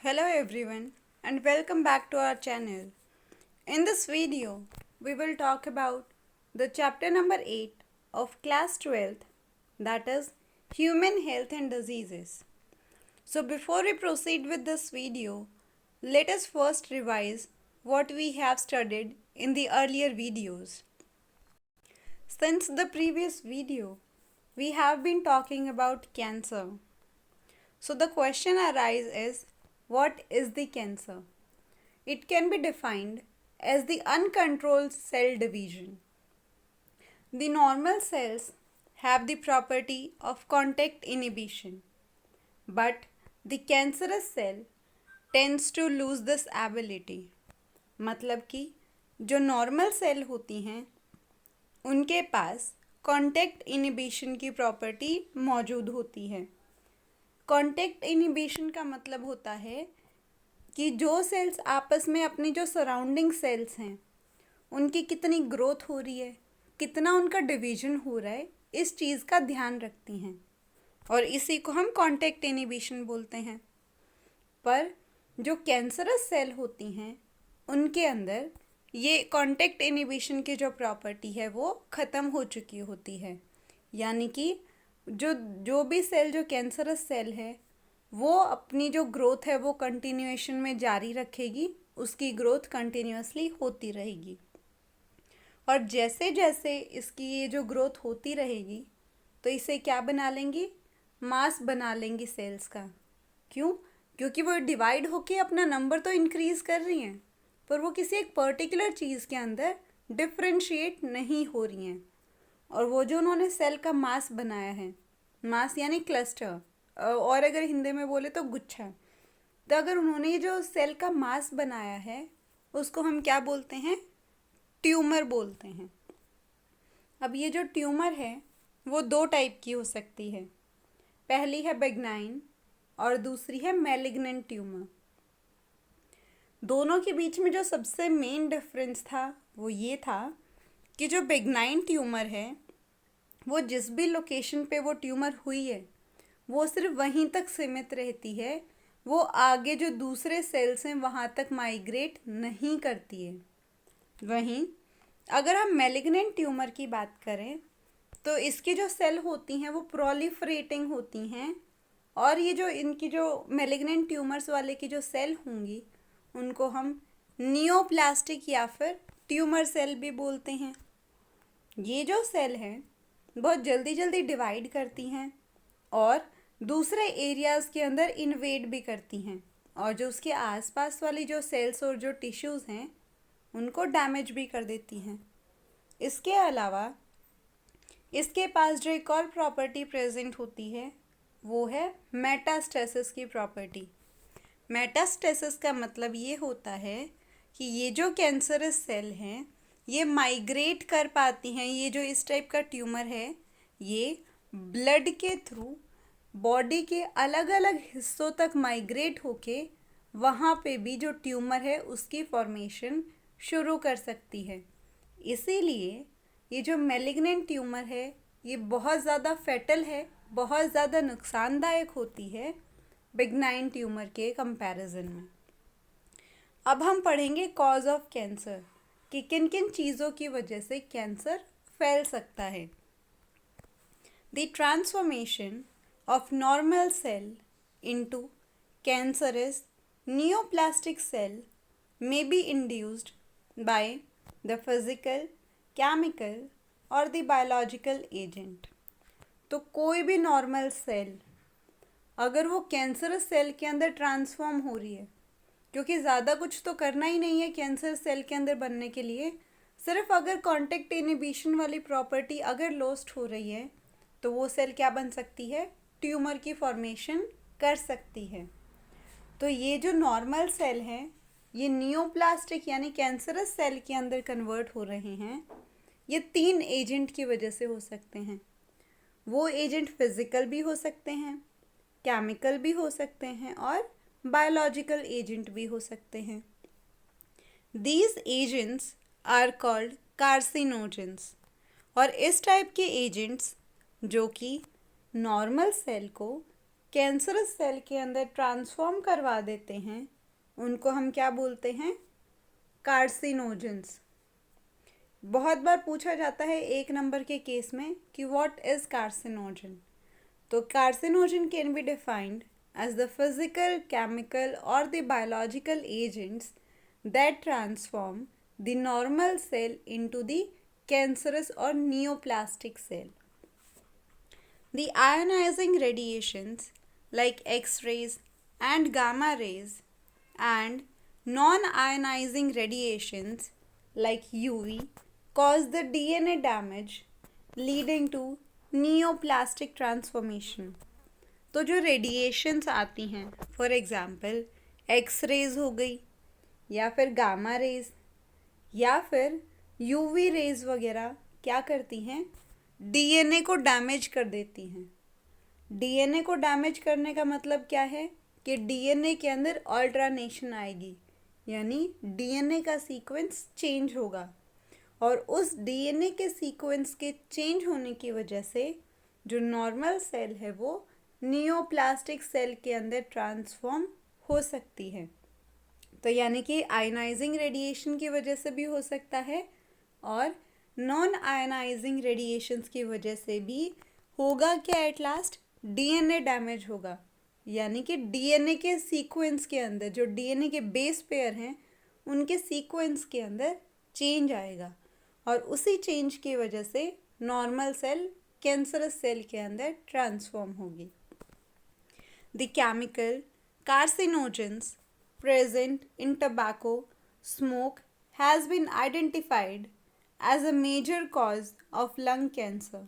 Hello everyone and welcome back to our channel. In this video, we will talk about the chapter number 8 of class 12, that is Human Health and Diseases. So before we proceed with this video, let us first revise what we have studied in the earlier videos. Since the previous video, we have been talking about cancer. So the question arises is, what is the cancer? It can be defined as the uncontrolled cell division. The normal cells have the property of contact inhibition, but the cancerous cell tends to lose this ability. मतलब कि जो normal cell होती हैं उनके पास contact inhibition की property मौजूद होती है. कॉन्टैक्ट इनिबिशन का मतलब होता है कि जो सेल्स आपस में अपनी जो सराउंडिंग सेल्स हैं उनकी कितनी ग्रोथ हो रही है, कितना उनका डिवीजन हो रहा है, इस चीज़ का ध्यान रखती हैं और इसी को हम कॉन्टैक्ट इनिबिशन बोलते हैं. पर जो कैंसरस सेल होती हैं उनके अंदर ये कॉन्टैक्ट इनिबिशन की जो प्रॉपर्टी है वो ख़त्म हो चुकी होती है. यानी कि जो भी सेल जो कैंसरस सेल है वो अपनी जो ग्रोथ है वो कंटिन्यूएशन में जारी रखेगी, उसकी ग्रोथ कंटिन्यूअसली होती रहेगी. और जैसे जैसे इसकी ये जो ग्रोथ होती रहेगी तो इसे क्या बना लेंगी, मास बना लेंगी सेल्स का. क्यों? क्योंकि वो डिवाइड होके अपना नंबर तो इंक्रीज़ कर रही हैं पर वो किसी एक पर्टिकुलर चीज़ के अंदर डिफ्रेंशिएट नहीं हो रही हैं. और वो जो उन्होंने सेल का मास बनाया है, मास यानी क्लस्टर, और अगर हिंदी में बोले तो गुच्छा, तो अगर उन्होंने ये जो सेल का मास बनाया है उसको हम क्या बोलते हैं, ट्यूमर बोलते हैं. अब ये जो ट्यूमर है वो दो टाइप की हो सकती है. पहली है बेगनाइन और दूसरी है मैलिग्नेंट ट्यूमर. दोनों के बीच में जो सबसे मेन डिफरेंस था वो ये था कि जो बेगनाइन ट्यूमर है वो जिस भी लोकेशन पे वो ट्यूमर हुई है वो सिर्फ वहीं तक सीमित रहती है, वो आगे जो दूसरे सेल्स हैं वहाँ तक माइग्रेट नहीं करती है. वहीं अगर हम मैलिग्नेंट ट्यूमर की बात करें तो इसकी जो सेल होती हैं वो प्रोलिफरेटिंग होती हैं और ये जो इनकी जो मैलिग्नेंट ट्यूमर्स वाले की जो सेल होंगी उनको हम नियोप्लास्टिक या फिर ट्यूमर सेल भी बोलते हैं. ये जो सेल हैं बहुत जल्दी जल्दी डिवाइड करती हैं और दूसरे एरियाज़ के अंदर इन्वेड भी करती हैं और जो उसके आसपास वाली जो सेल्स और जो टिश्यूज़ हैं उनको डैमेज भी कर देती हैं. इसके अलावा इसके पास जो एक और प्रॉपर्टी प्रेजेंट होती है वो है मेटास्टेसिस की प्रॉपर्टी. मेटास्टेसिस का मतलब ये होता है कि ये जो कैंसरस सेल हैं ये माइग्रेट कर पाती हैं. ये जो इस टाइप का ट्यूमर है ये ब्लड के थ्रू बॉडी के अलग अलग हिस्सों तक माइग्रेट होके वहाँ पे भी जो ट्यूमर है उसकी फॉर्मेशन शुरू कर सकती है. इसीलिए ये जो मैलिग्नेंट ट्यूमर है ये बहुत ज़्यादा फैटल है, बहुत ज़्यादा नुकसानदायक होती है बेगनाइन ट्यूमर के कंपैरिजन में. अब हम पढ़ेंगे कॉज ऑफ कैंसर कि किन किन चीज़ों की वजह से कैंसर फैल सकता है. The transformation of normal cell into cancerous neoplastic cell may be induced by the physical, chemical और the biological agent. तो कोई भी नॉर्मल सेल अगर वो कैंसरस सेल के अंदर ट्रांसफॉर्म हो रही है, क्योंकि ज़्यादा कुछ तो करना ही नहीं है कैंसर सेल के अंदर बनने के लिए, सिर्फ अगर कॉन्टैक्ट इनिबिशन वाली प्रॉपर्टी अगर लॉस्ट हो रही है तो वो सेल क्या बन सकती है, ट्यूमर की फॉर्मेशन कर सकती है. तो ये जो नॉर्मल सेल हैं ये नियोप्लास्टिक यानी कैंसरस सेल के अंदर कन्वर्ट हो रहे हैं. ये 3 एजेंट की वजह से हो सकते हैं. वो एजेंट फिजिकल भी हो सकते हैं, केमिकल भी हो सकते हैं और बायोलॉजिकल एजेंट भी हो सकते हैं. These agents are called carcinogens. और इस टाइप के एजेंट्स जो कि नॉर्मल सेल को कैंसरस सेल के अंदर ट्रांसफॉर्म करवा देते हैं उनको हम क्या बोलते हैं? कार्सिनोजेंस। बहुत बार पूछा जाता है 1 नंबर के केस में कि व्हाट इज कार्सिनोजन। तो carcinogen can be defined as the physical, chemical or the biological agents that transform the normal cell into the cancerous or neoplastic cell. The ionizing radiations like X-rays and gamma rays and non-ionizing radiations like UV cause the DNA damage leading to neoplastic transformation. तो जो radiations आती हैं, for example x raise हो गई या फिर gamma rays या फिर यूवी रेज वगैरह, क्या करती हैं? डीएनए को डैमेज कर देती हैं। डीएनए को डैमेज करने का मतलब क्या है? कि डीएनए के अंदर अल्ट्रानेशन आएगी, यानी डीएनए का सीक्वेंस चेंज होगा, और उस डीएनए के सीक्वेंस के चेंज होने की वजह से जो नॉर्मल सेल है वो नियोप्लास्टिक सेल के अंदर ट्रांसफॉर्म हो सकती है। तो यानी कि आयनाइजिंग रेडिएशन की वजह से भी हो सकता है और नॉन आयनाइजिंग रेडिएशंस की वजह से भी होगा क्या? एट लास्ट डीएनए डैमेज होगा, यानी कि डीएनए के सीक्वेंस के अंदर जो डीएनए के बेस पेयर हैं उनके सीक्वेंस के अंदर चेंज आएगा, और उसी चेंज की वजह से नॉर्मल सेल कैंसरस सेल के अंदर ट्रांसफॉर्म होगी। The chemical carcinogens present in tobacco smoke has been identified as a major cause of lung cancer.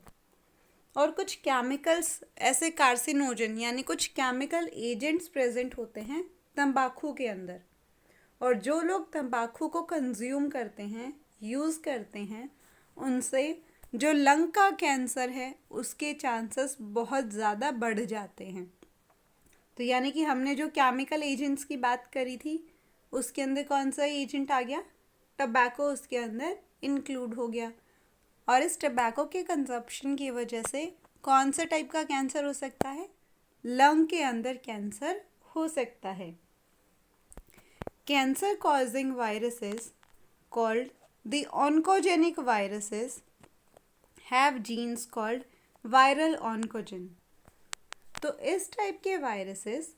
और कुछ केमिकल्स ऐसे कार्सिनोजन यानी कुछ केमिकल एजेंट्स प्रेजेंट होते हैं तंबाकू के अंदर, और जो लोग तंबाकू को कंज्यूम करते हैं, यूज़ करते हैं, उनसे जो लंग का कैंसर है उसके चांसेस बहुत ज़्यादा बढ़ जाते हैं। तो यानी कि हमने जो केमिकल एजेंट्स की बात करी थी उसके अंदर कौन सा एजेंट आ गया? टबैको उसके अंदर इंक्लूड हो गया, और इस टबैको के कंजप्शन की वजह से कौन सा टाइप का कैंसर हो सकता है? लंग के अंदर कैंसर हो सकता है। Cancer causing viruses called the oncogenic viruses have genes called viral oncogene. तो इस टाइप के वायरसेस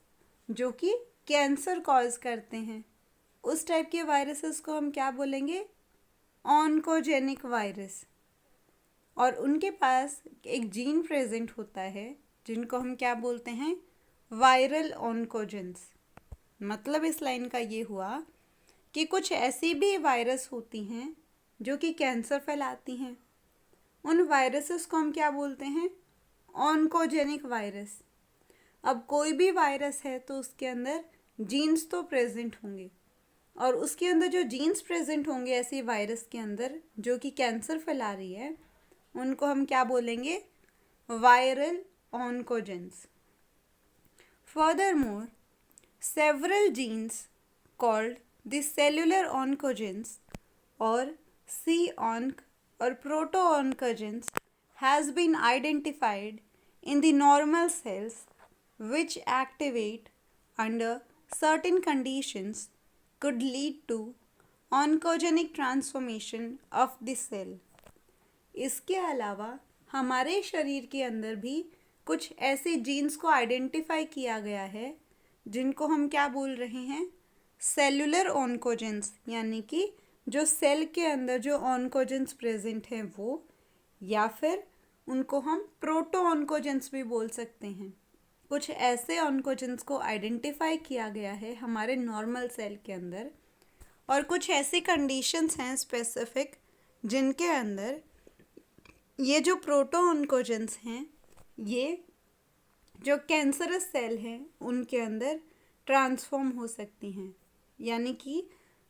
जो कि कैंसर कॉज करते हैं, उस टाइप के वायरसेस को हम क्या बोलेंगे? Oncogenic virus. और उनके पास एक जीन प्रेजेंट होता है जिनको हम क्या बोलते हैं? वायरल ऑन्कोजेंस। मतलब इस लाइन का ये हुआ कि कुछ ऐसी भी वायरस होती हैं जो कि कैंसर फैलाती हैं, उन वायरसेस को हम क्या बोलते हैं? Oncogenic virus. अब कोई भी वायरस है तो उसके अंदर जीन्स तो प्रेजेंट होंगे, और उसके अंदर जो जीन्स प्रेजेंट होंगे ऐसे वायरस के अंदर जो कि कैंसर फैला रही है, उनको हम क्या बोलेंगे? Viral oncogenes. Furthermore, several genes called the cellular oncogenes और C-onc or proto-oncogenes has been identified in the normal cells which activate under certain conditions could lead to oncogenic transformation of the cell. इसके अलावा हमारे शरीर के अंदर भी कुछ ऐसे जीन्स को आइडेंटिफाई किया गया है जिनको हम क्या बोल रहे हैं? सेलुलर ऑन्कोजेंस, यानी कि जो सेल के अंदर जो ऑन्कोजेंस प्रेजेंट हैं वो, या फिर उनको हम प्रोटो ऑन्कोजेंस भी बोल सकते हैं। कुछ ऐसे ऑन्कोजेंस को आइडेंटिफाई किया गया है हमारे नॉर्मल सेल के अंदर, और कुछ ऐसी कंडीशंस हैं स्पेसिफिक जिनके अंदर ये जो प्रोटो ऑन्कोजेंस हैं ये जो कैंसरस सेल हैं उनके अंदर ट्रांसफॉर्म हो सकती हैं। यानी कि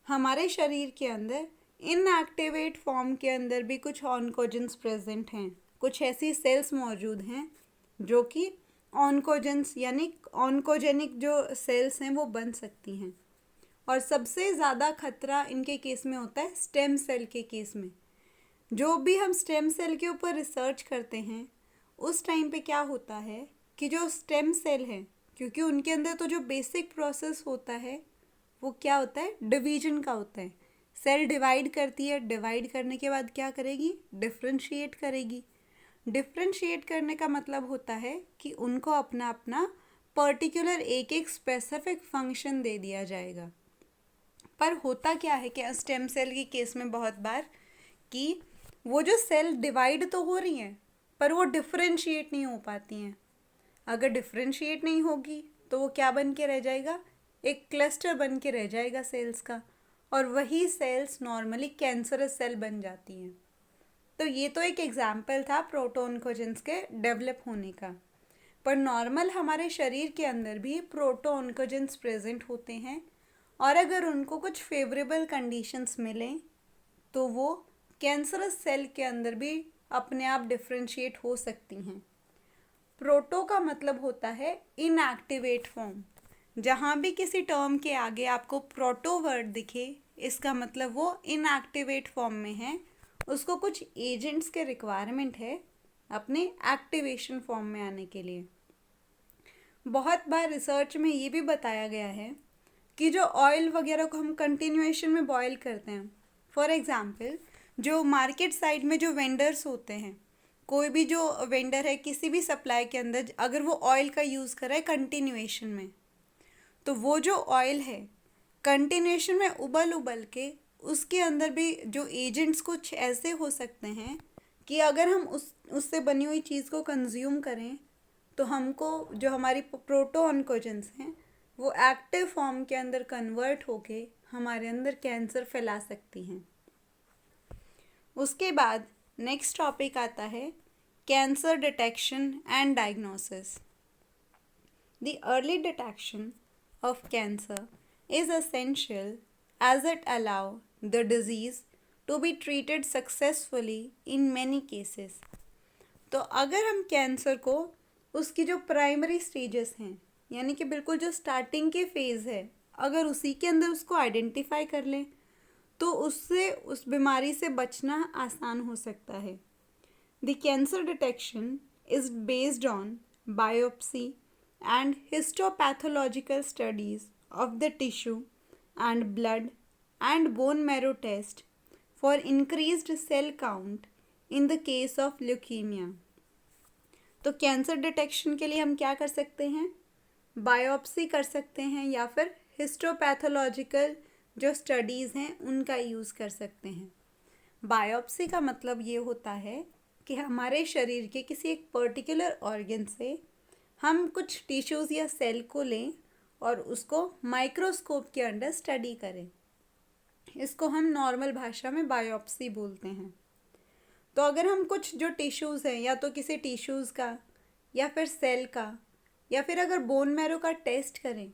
हमारे शरीर के अंदर इनएक्टिवेट फॉर्म के अंदर भी कुछ ऑन्कोजेंस प्रेजेंट हैं, कुछ ऐसी सेल्स मौजूद हैं जो कि ऑन्कोजेंस यानी ऑन्कोजेनिक जो सेल्स हैं वो बन सकती हैं। और सबसे ज़्यादा खतरा इनके केस में होता है स्टेम सेल के केस में। जो भी हम स्टेम सेल के ऊपर रिसर्च करते हैं उस टाइम पे क्या होता है कि जो स्टेम सेल है क्योंकि उनके अंदर तो जो बेसिक प्रोसेस होता है वो क्या होता है, डिवीजन का होता है। सेल डिवाइड करती है, डिवाइड करने के बाद क्या करेगी, डिफ्रेंशिएट करेगी। डिफ्रेंशिएट करने का मतलब होता है कि उनको अपना अपना पर्टिकुलर एक एक स्पेसिफिक फंक्शन दे दिया जाएगा। पर होता क्या है कि स्टेम सेल के केस में बहुत बार कि वो जो सेल डिवाइड तो हो रही हैं पर वो डिफ्रेंशिएट नहीं हो पाती हैं। अगर डिफ्रेंशिएट नहीं होगी तो वो क्या बन के रह जाएगा, एक क्लस्टर बन के रह जाएगा सेल्स का, और वही सेल्स नॉर्मली कैंसरस सेल बन जाती हैं। तो ये तो एक एग्जाम्पल था प्रोटोऑन्कोजेंस के डेवलप होने का। पर नॉर्मल हमारे शरीर के अंदर भी प्रोटोऑन्कोजेंस प्रेजेंट होते हैं, और अगर उनको कुछ फेवरेबल कंडीशंस मिलें तो वो कैंसरस सेल के अंदर भी अपने आप डिफ्रेंशिएट हो सकती हैं। प्रोटो का मतलब होता है इनएक्टिवेट फॉर्म। जहाँ भी किसी टर्म के आगे आपको प्रोटो वर्ड दिखे, इसका मतलब वो इनएक्टिवेट फॉर्म में है, उसको कुछ एजेंट्स के रिक्वायरमेंट है अपने एक्टिवेशन फॉर्म में आने के लिए। बहुत बार रिसर्च में ये भी बताया गया है कि जो ऑयल वगैरह को हम कंटिन्यूएशन में बॉयल करते हैं, फॉर एग्जांपल जो मार्केट साइड में जो वेंडर्स होते हैं, कोई भी जो वेंडर है किसी भी सप्लाई के अंदर अगर वो ऑयल का यूज़ कर रहा है कंटिन्यूएशन में, तो वो जो ऑयल है कंटिन्यूएशन में उबल उबल के उसके अंदर भी जो एजेंट्स कुछ ऐसे हो सकते हैं कि अगर हम उससे बनी हुई चीज़ को कंज्यूम करें तो हमको जो हमारी प्रोटोऑन्कोजेंस हैं वो एक्टिव फॉर्म के अंदर कन्वर्ट होके हमारे अंदर कैंसर फैला सकती हैं। उसके बाद नेक्स्ट टॉपिक आता है cancer detection and diagnosis. The early detection of cancer is essential as it allows the disease to be treated successfully in many cases। तो अगर हम कैंसर को उसकी जो प्राइमरी स्टेजेस हैं, यानी कि बिल्कुल जो स्टार्टिंग के फेज़ है, अगर उसी के अंदर उसको आइडेंटिफाई कर लें तो उससे उस बीमारी से बचना आसान हो सकता है। The cancer detection is based on biopsy and histopathological studies of the tissue and blood and bone marrow test for increased cell count in the case of leukemia। तो कैंसर डिटेक्शन के लिए हम क्या कर सकते हैं, बायोप्सी कर सकते हैं या फिर हिस्टोपैथोलॉजिकल जो स्टडीज़ हैं उनका यूज़ कर सकते हैं। बायोप्सी का मतलब ये होता है कि हमारे शरीर के किसी एक पर्टिकुलर ऑर्गन से हम कुछ टिश्यूज़ या सेल को लें और उसको माइक्रोस्कोप के अंडर स्टडी करें। इसको हम नॉर्मल भाषा में बायोप्सी बोलते हैं। तो अगर हम कुछ जो टिश्यूज़ हैं, या तो किसी टिश्यूज़ का या फिर सेल का या फिर अगर बोन मैरो का टेस्ट करें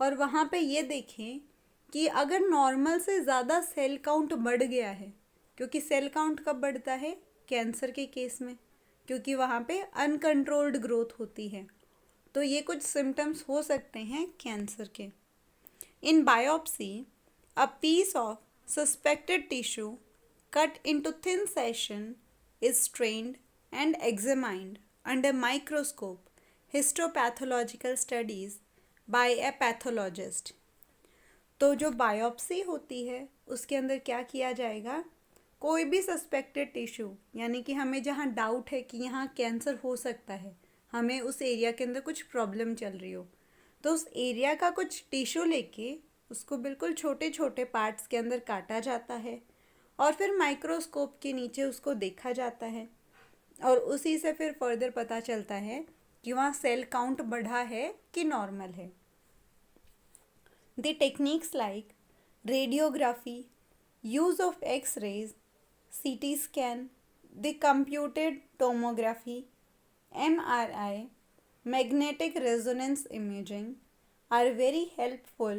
और वहाँ पे ये देखें कि अगर नॉर्मल से ज़्यादा सेल काउंट बढ़ गया है, क्योंकि सेल काउंट कब बढ़ता है, कैंसर के केस में, क्योंकि वहाँ पे अनकंट्रोल्ड ग्रोथ होती है, तो ये कुछ सिम्टम्स हो सकते हैं कैंसर के। In biopsy a piece of suspected tissue cut into thin section is stained and examined under microscope histopathological studies by a pathologist. तो जो बायोप्सी होती है उसके अंदर क्या किया जाएगा, कोई भी सस्पेक्टेड टिश्यू, यानी कि हमें जहाँ डाउट है कि यहाँ कैंसर हो सकता है, हमें उस एरिया के अंदर कुछ प्रॉब्लम चल रही हो, तो उस एरिया का कुछ टिश्यू लेके उसको बिल्कुल छोटे छोटे पार्ट्स के अंदर काटा जाता है और फिर माइक्रोस्कोप के नीचे उसको देखा जाता है, और उसी से फिर फर्दर पता चलता है कि वहाँ सेल काउंट बढ़ा है कि नॉर्मल है। The techniques like radiography, use of X-rays, CT scan, the computed tomography, MRI, magnetic resonance imaging are very helpful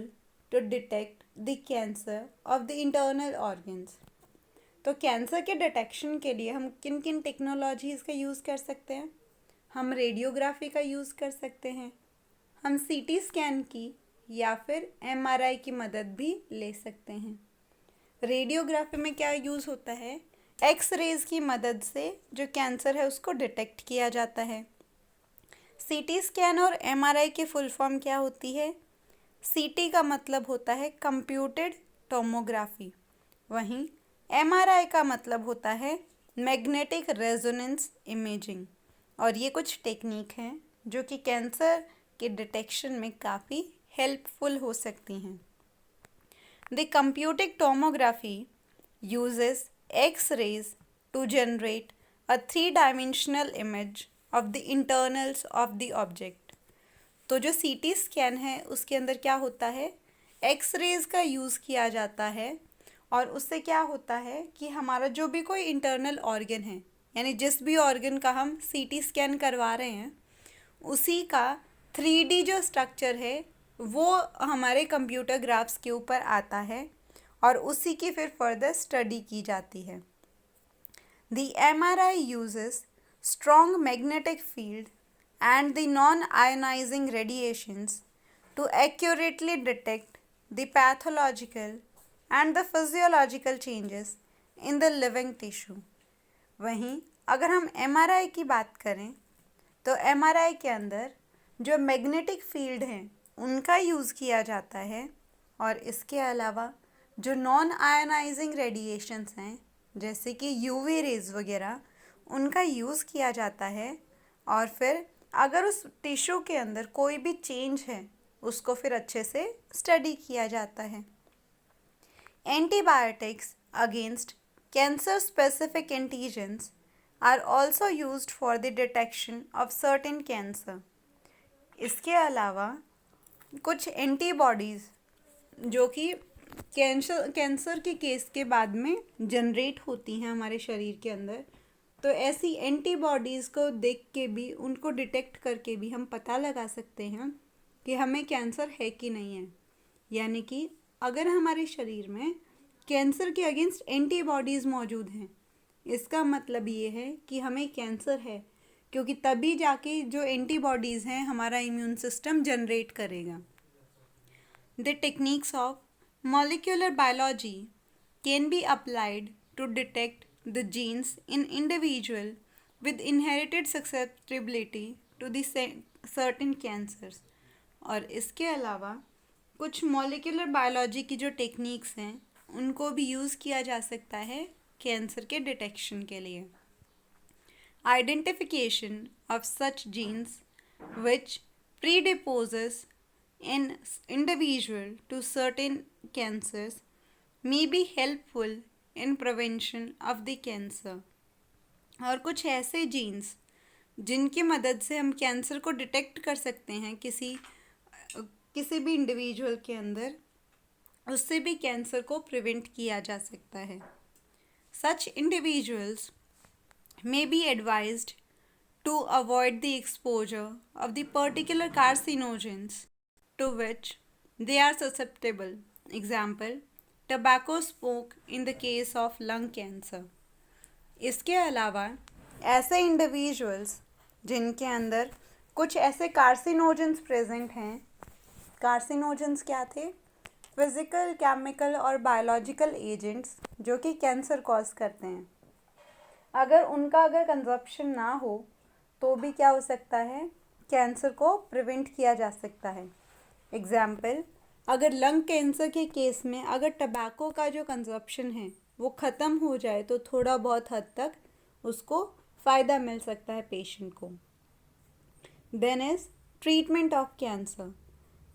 to detect the cancer of the internal organs। तो कैंसर के detection के लिए हम किन किन टेक्नोलॉजीज़ का use कर सकते हैं, हम रेडियोग्राफी का यूज़ कर सकते हैं, हम CT स्कैन की या फिर MRI की मदद भी ले सकते हैं। रेडियोग्राफी में क्या यूज़ होता है, एक्स रेज़ की मदद से जो कैंसर है उसको डिटेक्ट किया जाता है। सीटी स्कैन और एमआरआई की फुल फॉर्म क्या होती है? सीटी का मतलब होता है कंप्यूटेड टोमोग्राफी, वहीं एमआरआई का मतलब होता है मैग्नेटिक रेजोनेंस इमेजिंग। और ये कुछ टेक्निक हैं जो कि कैंसर के डिटेक्शन में काफ़ी हेल्पफुल हो सकती हैं। The computed tomography uses X-rays to generate a three-dimensional image of the internals of the object। तो जो सीटी स्कैन है उसके अंदर क्या होता है, एक्स रेज का यूज़ किया जाता है और उससे क्या होता है कि हमारा जो भी कोई इंटरनल ऑर्गन है, यानी जिस भी ऑर्गन का हम सीटी स्कैन करवा रहे हैं, उसी का 3D जो स्ट्रक्चर है वो हमारे कंप्यूटर ग्राफ्स के ऊपर आता है और उसी की फिर फर्दर स्टडी की जाती है। The MRI uses strong magnetic field and the non-ionizing radiations to accurately detect the pathological and the physiological changes in the living tissue। वहीं अगर हम MRI की बात करें तो MRI के अंदर जो मैग्नेटिक फील्ड हैं उनका यूज़ किया जाता है और इसके अलावा जो नॉन आयनाइजिंग रेडिएशंस हैं जैसे कि यूवी रेज वगैरह, उनका यूज़ किया जाता है और फिर अगर उस टिश्यू के अंदर कोई भी चेंज है उसको फिर अच्छे से स्टडी किया जाता है। Antibiotics against cancer specific antigens are also used for the detection of certain cancer. इसके अलावा कुछ एंटीबॉडीज़ जो कि कैंसर के केस के बाद में जनरेट होती हैं हमारे शरीर के अंदर, तो ऐसी एंटीबॉडीज़ को देख के भी, उनको डिटेक्ट करके भी हम पता लगा सकते हैं कि हमें कैंसर है कि नहीं है। यानी कि अगर हमारे शरीर में कैंसर के अगेंस्ट एंटीबॉडीज़ मौजूद हैं, इसका मतलब ये है कि हमें कैंसर है, क्योंकि तभी जाके जो एंटीबॉडीज़ हैं हमारा इम्यून सिस्टम जनरेट करेगा। The techniques of molecular biology can be applied to detect the genes in individual with inherited susceptibility to the certain cancers। और इसके अलावा कुछ मॉलिक्यूलर बायोलॉजी की जो टेक्निक्स हैं उनको भी यूज़ किया जा सकता है कैंसर के डिटेक्शन के लिए। Identification of such jeans which predisposes an individual to certain cancers may be helpful in prevention of the cancer। और कुछ ऐसे जीन्स जिनकी मदद से हम कैंसर को डिटेक्ट कर सकते हैं किसी भी इंडिविजुअल के अंदर, उससे भी कैंसर को प्रिवेंट किया जा सकता है। सच individuals may be advised to avoid the exposure of the particular carcinogens to which they are susceptible। Example, tobacco smoke in the case of lung cancer। इसके अलावा ऐसे इंडिविजुअल्स जिनके अंदर कुछ ऐसे कार्सिनोजेंस प्रेजेंट हैं, कार्सिनोजेंस क्या थे? फिजिकल, केमिकल और बायोलॉजिकल एजेंट्स जो कि कैंसर कॉज करते हैं। अगर उनका कंजप्शन ना हो तो भी क्या हो सकता है, कैंसर को प्रिवेंट किया जा सकता है। एग्जाम्पल, अगर लंग कैंसर के केस में अगर टबैको का जो कंजप्शन है वो ख़त्म हो जाए तो थोड़ा बहुत हद तक उसको फ़ायदा मिल सकता है पेशेंट को। Then is treatment of cancer.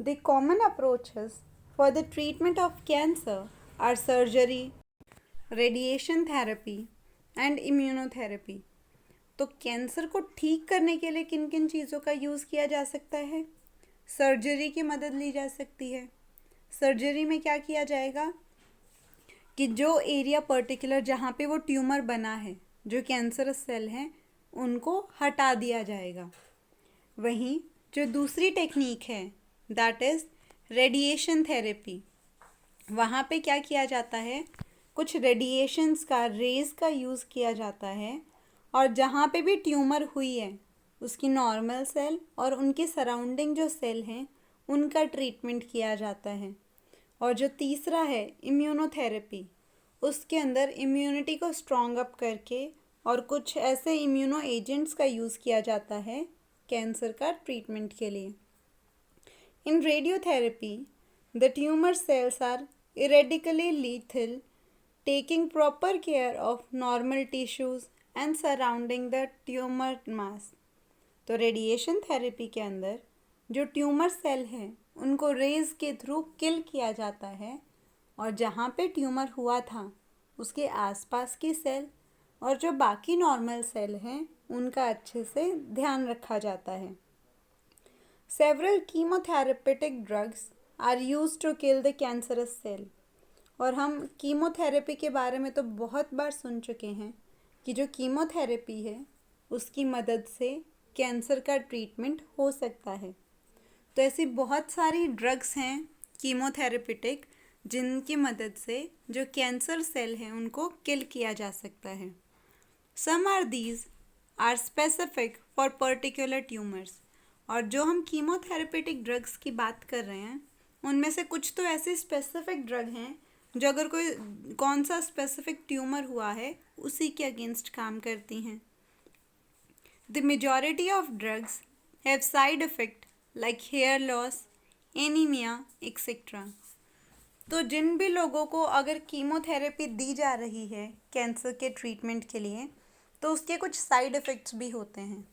The common approaches for the treatment of cancer are surgery, radiation therapy and immunotherapy. तो कैंसर को ठीक करने के लिए किन किन चीज़ों का यूज़ किया जा सकता है? सर्जरी की मदद ली जा सकती है। सर्जरी में क्या किया जाएगा कि जो एरिया पर्टिकुलर जहाँ पे वो ट्यूमर बना है, जो कैंसरस सेल हैं, उनको हटा दिया जाएगा। वहीं जो दूसरी टेक्निक है दैट इज़ रेडिएशन थेरेपी, वहाँ पे क्या किया जाता है, कुछ रेडिएशंस का, रेज़ का यूज़ किया जाता है और जहाँ पे भी ट्यूमर हुई है उसकी नॉर्मल सेल और उनके सराउंडिंग जो सेल हैं उनका ट्रीटमेंट किया जाता है। और जो तीसरा है इम्यूनोथेरेपी, उसके अंदर इम्यूनिटी को स्ट्रॉन्ग अप करके और कुछ ऐसे इम्यूनो एजेंट्स का यूज़ किया जाता है कैंसर का ट्रीटमेंट के लिए। In radiotherapy the tumour cells are eradically lethal, taking proper care of normal tissues and surrounding the tumour mass. तो रेडिएशन थेरेपी के अंदर जो ट्यूमर सेल हैं उनको रेज के थ्रू किल किया जाता है, और जहाँ पे ट्यूमर हुआ था उसके आसपास की सेल और जो बाकी नॉर्मल सेल हैं उनका अच्छे से ध्यान रखा जाता है। Several chemotherapeutic drugs are used to kill the cancerous cell. और हम कीमोथेरेपी के बारे में तो बहुत बार सुन चुके हैं कि जो कीमोथेरेपी है उसकी मदद से कैंसर का ट्रीटमेंट हो सकता है। तो ऐसी बहुत सारी ड्रग्स हैं कीमोथेरेपेटिक जिनकी मदद से जो कैंसर सेल हैं उनको किल किया जा सकता है। Some are these are specific for particular tumours. और जो हम कीमोथेरेपेटिक ड्रग्स की बात कर रहे हैं उनमें से कुछ तो ऐसे स्पेसिफिक ड्रग हैं जो अगर कोई कौन सा स्पेसिफिक ट्यूमर हुआ है उसी के अगेंस्ट काम करती हैं। The majority of drugs have side effect like hair loss, anaemia etcetera. तो जिन भी लोगों को अगर कीमोथेरेपी दी जा रही है कैंसर के ट्रीटमेंट के लिए तो उसके कुछ साइड इफ़ेक्ट्स भी होते हैं।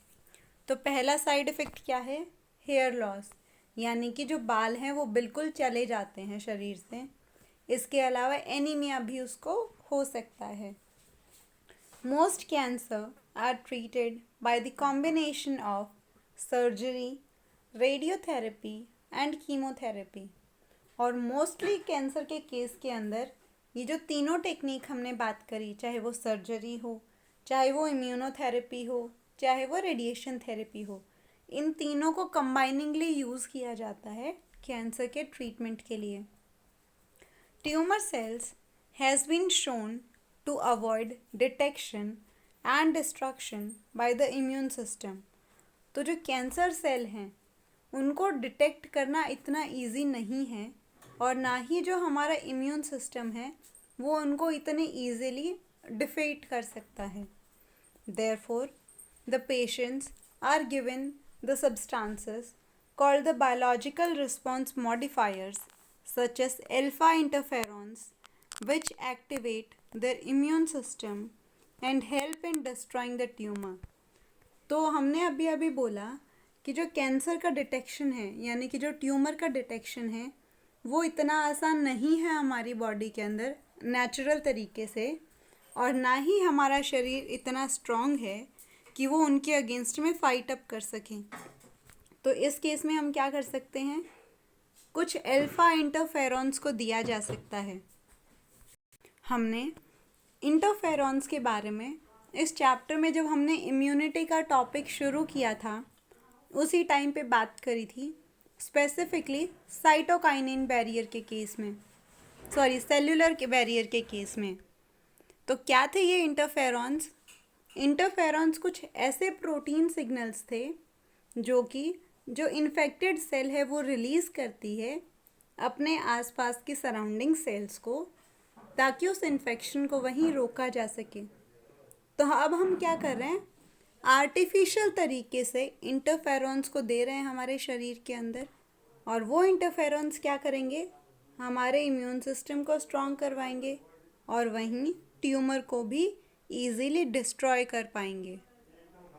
तो पहला साइड इफ़ेक्ट क्या है? हेयर लॉस, यानी कि जो बाल हैं वो बिल्कुल चले जाते हैं शरीर से। इसके अलावा एनीमिया भी उसको हो सकता है। Most cancer are treated by the combination of surgery, radiotherapy and chemotherapy. और मोस्टली कैंसर के केस के अंदर ये जो तीनों टेक्निक हमने बात करी, चाहे वो सर्जरी हो, चाहे वो इम्यूनोथेरेपी हो, चाहे वो रेडिएशन थेरेपी हो, इन तीनों को कंबाइनिंगली यूज़ किया जाता है कैंसर के ट्रीटमेंट के लिए। Tumour cells has been shown to avoid detection and destruction by the immune system. तो जो कैंसर सेल हैं उनको डिटेक्ट करना इतना ईजी नहीं है, और ना ही जो हमारा इम्यून सिस्टम है वो उनको इतने ईजिली डिफीट कर सकता है। Therefore, the patients are given the substances called the biological response modifiers such as alpha interferons, which activate their immune system and help in destroying the tumor। तो हमने अभी अभी बोला कि जो कैंसर का डिटेक्शन है, यानी कि जो ट्यूमर का डिटेक्शन है, वो इतना आसान नहीं है हमारी बॉडी के अंदर नेचुरल तरीके से, और ना ही हमारा शरीर इतना स्ट्रॉन्ग है कि वो उनके अगेंस्ट में फाइट अप कर सकें। तो इस केस में हम क्या कर सकते हैं? कुछ अल्फा इंटरफेरॉन्स को दिया जा सकता है। हमने इंटरफेरॉन्स के बारे में इस चैप्टर में जब हमने इम्यूनिटी का टॉपिक शुरू किया था उसी टाइम पे बात करी थी, स्पेसिफिकली साइटोकाइनिन बैरियर के केस में, सेल्यूलर के बैरियर के केस में। तो क्या थे ये इंटरफेरॉन्स? इंटरफेरॉन्स कुछ ऐसे प्रोटीन सिग्नल्स थे जो कि जो इन्फेक्टेड सेल है वो रिलीज़ करती है अपने आसपास की सराउंडिंग सेल्स को, ताकि उस इन्फेक्शन को वहीं रोका जा सके। तो अब हम क्या कर रहे हैं? आर्टिफिशियल तरीके से इंटरफेरॉन्स को दे रहे हैं हमारे शरीर के अंदर, और वो इंटरफेरॉन्स क्या करेंगे? हमारे इम्यून सिस्टम को स्ट्रॉन्ग करवाएंगे और वहीं ट्यूमर को भी ईज़िली डिस्ट्रॉय कर पाएंगे।